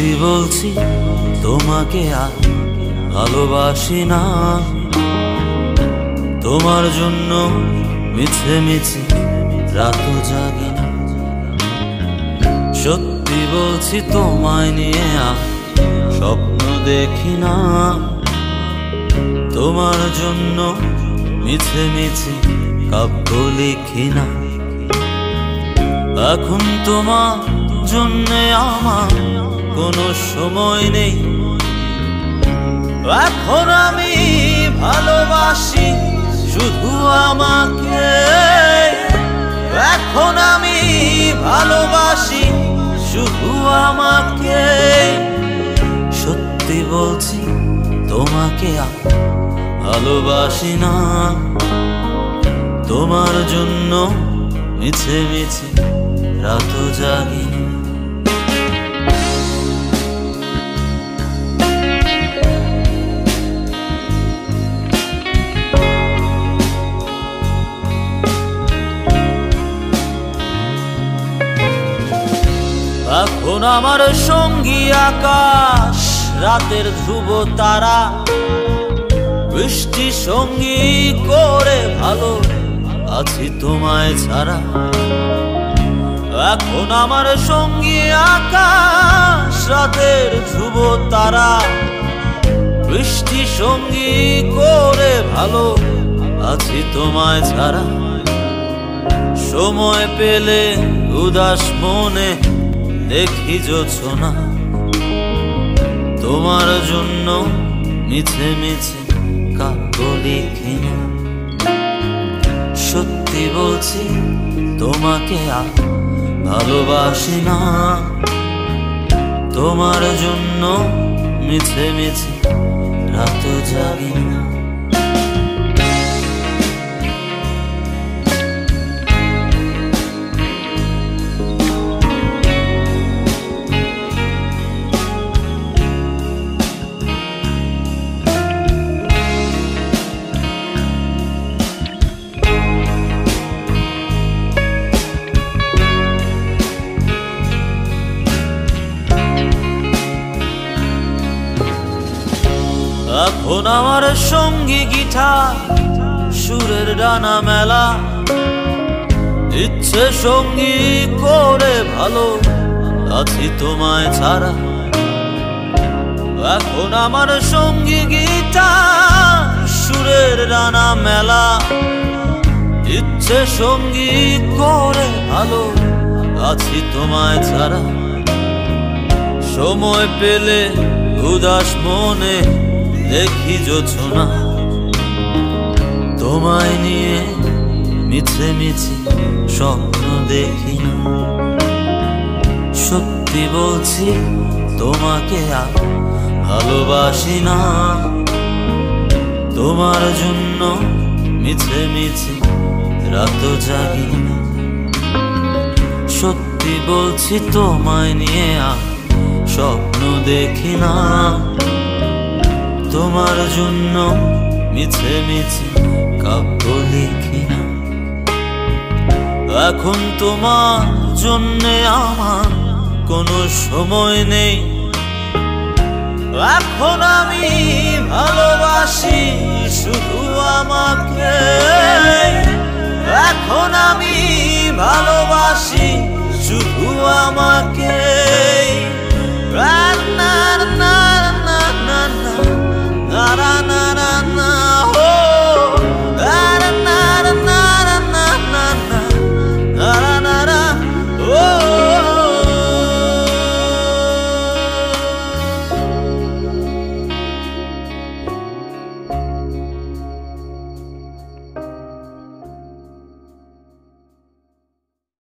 সত্যি বলছি তোমাকে আর ভালোবাসি না। তোমার জন্য মিছে মিছে রাত জাগি না। সত্যি বলছি তোমায় নিয়ে আর স্বপ্ন দেখি না। তোমার জন্য মিছে মিছে কাব্য লিখি না। এখন তোমার জন্যে আমার কোনো সময় নেই। এখন আমি ভালোবাসি শুধু আমাকে। এখন আমি ভালোবাসি শুধু আমাকে। সত্যি বলছি তোমাকে আর ভালোবাসি না। তোমার জন্য মিছে মিছে রাত জাগি না। এখন আমার সঙ্গী আকাশ, রাতের ধ্রুব তারা, বৃষ্টি সঙ্গী করে ভালো আছি তোমায় ছাড়া। এখন আমার সঙ্গী আকাশ, রাতের ধ্রুব তারা, বৃষ্টি সঙ্গী করে ভালো আছি তোমায় ছাড়া। সময় পেলে উদাস মনে দেখি জোছনা। তোমার জন্য মিছে মিছে কাব্য লিখি না। সত্যি বলছি তোমাকে আর ভালোবাসি না। তোমার জন্য মিছে মিছে রাত জাগি না। এখন আমার সঙ্গী গিটার, সুরের ডানা মেলা, ইচ্ছে সঙ্গী করে ভালো আছি তোমায় ছাড়া। এখন আমার সঙ্গী গিটার, সুরের ডানা মেলা, ইচ্ছে সঙ্গী করে ভালো আছি তোমায় ছাড়া। সময় পেলে উদাস মনে দেখি জোছনা। তোমায় নিয়ে মিছে মিছে স্বপ্ন দেখি না। সত্যি বলছি তোমাকে আর ভালোবাসি না। তোমার জন্য মিছে মিছে রাত জাগি না। সত্যি বলছি তোমায় নিয়ে আর স্বপ্ন দেখি না। তোমার জন্য মিছে মিছে কাব্য লিখি না। এখন তোমার জন্যে আমার কোনো সময় নেই। এখন আমি ভালোবাসি শুধু আমাকে। এখন আমি ভালোবাসি শুধু আমাকে।